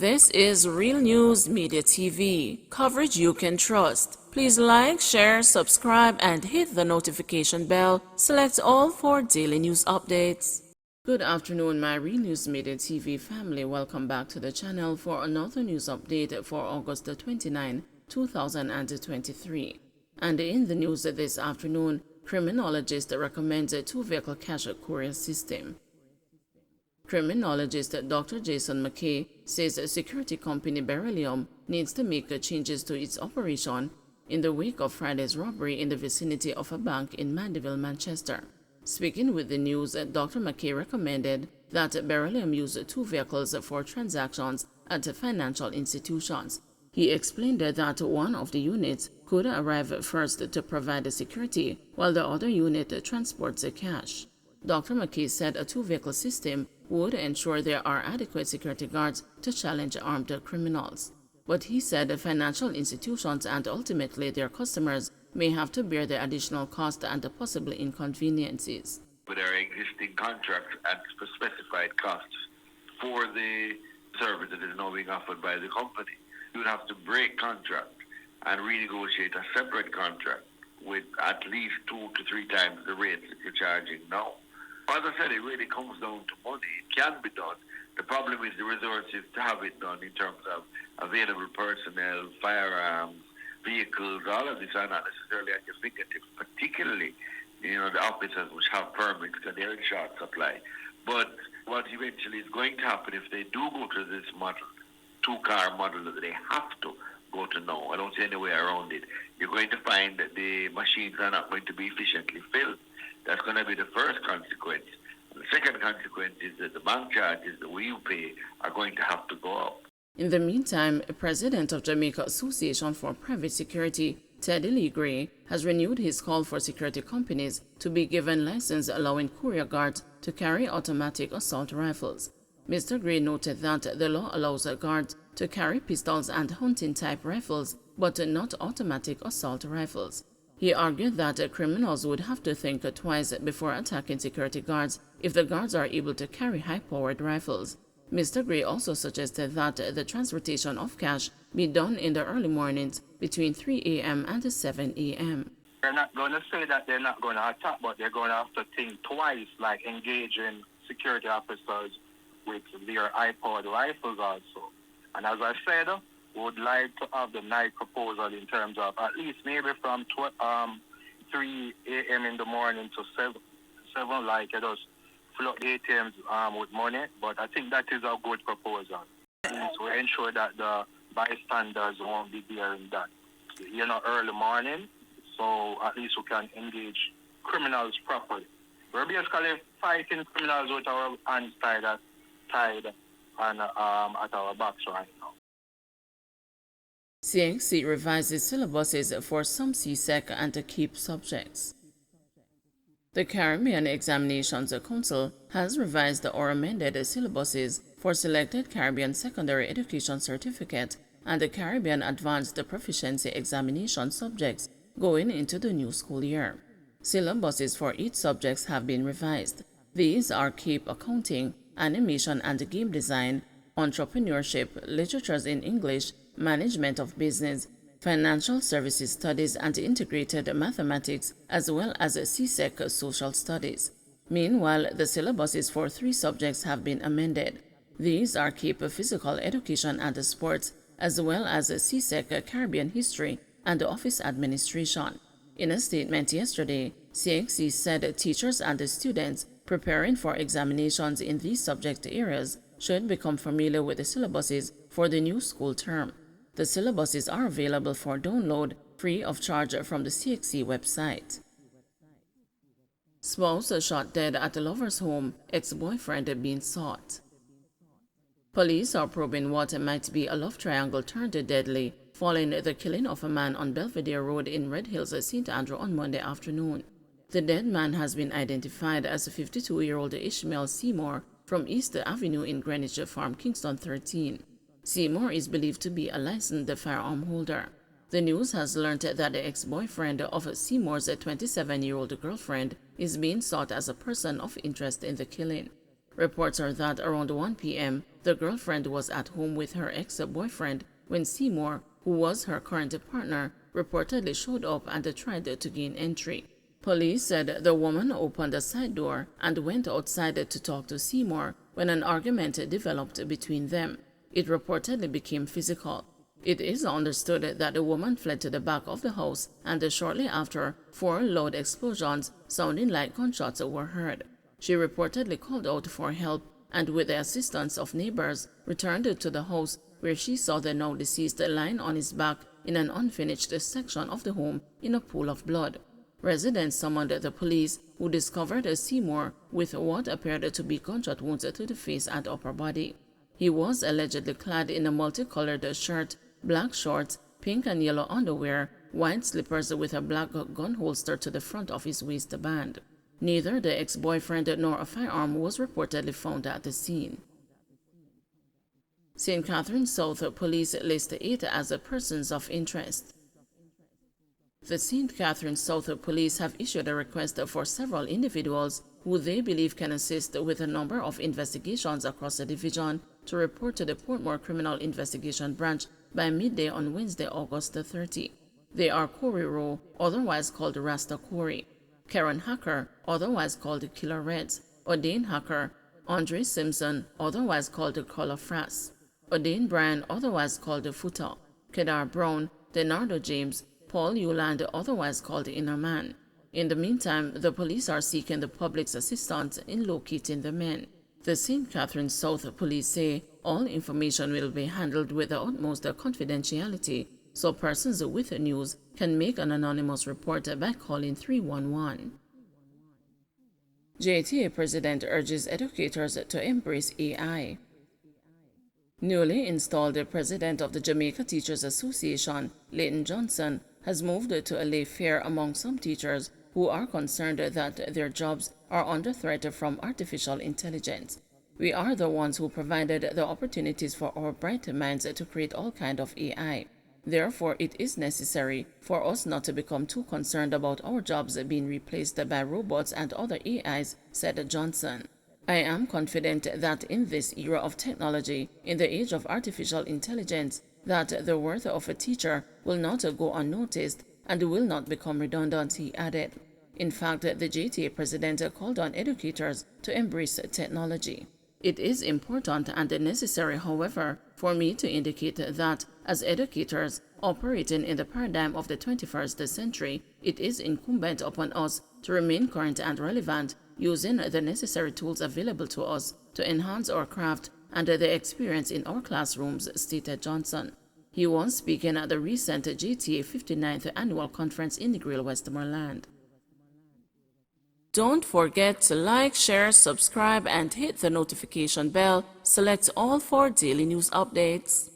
This is Real News Media TV, coverage you can trust. Please like, share, subscribe, and hit the notification bell. Select all for daily news updates. Good afternoon, my Real News Media TV family. Welcome back to the channel for another news update for August 29, 2023. And in the news this afternoon, criminologist recommends a two-vehicle cash courier system. Criminologist Dr. Jason McKay says security company Beryllium needs to make changes to its operation in the wake of Friday's robbery in the vicinity of a bank in Mandeville, Manchester. Speaking with the news, Dr. McKay recommended that Beryllium use two vehicles for transactions at financial institutions. He explained that one of the units could arrive first to provide the security, while the other unit transports the cash. Dr. McKay said a two-vehicle system would ensure there are adequate security guards to challenge armed criminals. But he said financial institutions and ultimately their customers may have to bear the additional cost and possible inconveniences. With our existing contracts and for specified costs for the service that is now being offered by the company, you would have to break contract and renegotiate a separate contract with at least 2 to 3 times the rates that you're charging now. As I said, it really comes down to money. It can be done. The problem is the resources to have it done in terms of available personnel, firearms, vehicles. All of these are not necessarily at your fingertips, particularly, the officers which have permits because they're in short supply. But what eventually is going to happen if they do go to this model, two-car model that they have to go to now, I don't see any way around it, you're going to find that the machines are not going to be efficiently filled. That's going to be the first consequence. And the second consequence is that the bank charges that we pay are going to have to go up. In the meantime, President of Jamaica Association for Private Security, Teddy Lee Gray, has renewed his call for security companies to be given license allowing courier guards to carry automatic assault rifles. Mr. Gray noted that the law allows guards to carry pistols and hunting-type rifles, but not automatic assault rifles. He argued that criminals would have to think twice before attacking security guards if the guards are able to carry high-powered rifles. Mr. Gray also suggested that the transportation of cash be done in the early mornings between 3 a.m. and 7 a.m. They're not going to say that they're not going to attack, but they're going to have to think twice, like engaging security officers with their high-powered rifles also. And as I said, would like to have the night proposal in terms of at least maybe from 3 a.m. in the morning to 7 like it does flood ATMs with money. But I think that is a good proposal. So ensure that the bystanders won't be there in that, early morning. So at least we can engage criminals properly. We're basically fighting criminals with our hands tied and at our backs right now. CXC revises syllabuses for some CSEC and KEEP subjects. The Caribbean Examinations Council has revised or amended syllabuses for selected Caribbean Secondary Education Certificate and the Caribbean Advanced Proficiency Examination subjects going into the new school year. Syllabuses for each subject have been revised. These are KEEP Accounting, Animation and Game Design, Entrepreneurship, Literatures in English, Management of Business, Financial Services Studies and Integrated Mathematics, as well as CSEC Social Studies. Meanwhile, the syllabuses for 3 subjects have been amended. These are KEEP Physical Education and Sports, as well as CSEC Caribbean History and Office Administration. In a statement yesterday, CXC said teachers and students preparing for examinations in these subject areas should become familiar with the syllabuses for the new school term. The syllabuses are available for download free of charge from the CXC website. Spouse shot dead at a lover's home, ex-boyfriend being sought. Police are probing what might be a love triangle turned deadly following the killing of a man on Belvedere Road in Red Hills, St. Andrew on Monday afternoon. The dead man has been identified as 52-year-old Ishmael Seymour from East Avenue in Greenwich Farm, Kingston 13. Seymour is believed to be a licensed firearm holder. The news has learned that the ex-boyfriend of Seymour's 27-year-old girlfriend is being sought as a person of interest in the killing. Reports are that around 1 p.m., the girlfriend was at home with her ex-boyfriend when Seymour, who was her current partner, reportedly showed up and tried to gain entry. Police said the woman opened a side door and went outside to talk to Seymour when an argument developed between them. It reportedly became physical. It is understood that the woman fled to the back of the house, and shortly after, 4 loud explosions sounding like gunshots were heard. She reportedly called out for help and, with the assistance of neighbors, returned to the house where she saw the now deceased lying on his back in an unfinished section of the home in a pool of blood. Residents summoned the police, who discovered Seymour with what appeared to be gunshot wounds to the face and upper body. He was allegedly clad in a multicolored shirt, black shorts, pink and yellow underwear, white slippers with a black gun holster to the front of his waistband. Neither the ex-boyfriend nor a firearm was reportedly found at the scene. St. Catherine South Police list 8 as persons of interest. The St. Catherine South Police have issued a request for several individuals who they believe can assist with a number of investigations across the division to report to the Portmore Criminal Investigation Branch by midday on Wednesday, August 30. They are Corey Rowe, otherwise called Rasta Corey, Karen Hacker, otherwise called Killer Reds, Odane Hacker, Andre Simpson, otherwise called Color Frass, Odane Bryan, otherwise called Footer, Kedar Brown, Denardo James, Paul Euland, otherwise called Inner Man. In the meantime, the police are seeking the public's assistance in locating the men. The St. Catherine South Police say all information will be handled with the utmost confidentiality, so persons with news can make an anonymous report by calling 311. JTA President urges educators to embrace AI. Newly installed President of the Jamaica Teachers Association, Leighton Johnson, has moved to allay fear among some teachers who are concerned that their jobs are under threat from artificial intelligence. We are the ones who provided the opportunities for our bright minds to create all kinds of AI. Therefore, it is necessary for us not to become too concerned about our jobs being replaced by robots and other AIs, said Johnson. I am confident that in this era of technology, in the age of artificial intelligence, that the worth of a teacher will not go unnoticed and will not become redundant, he added. In fact, the JTA president called on educators to embrace technology. It is important and necessary, however, for me to indicate that, as educators operating in the paradigm of the 21st century, it is incumbent upon us to remain current and relevant, using the necessary tools available to us to enhance our craft and the experience in our classrooms, stated Johnson. He was speaking at the recent JTA 59th Annual Conference in Negril, Westmoreland. Don't forget to like, share, subscribe, and hit the notification bell. Select all for daily news updates.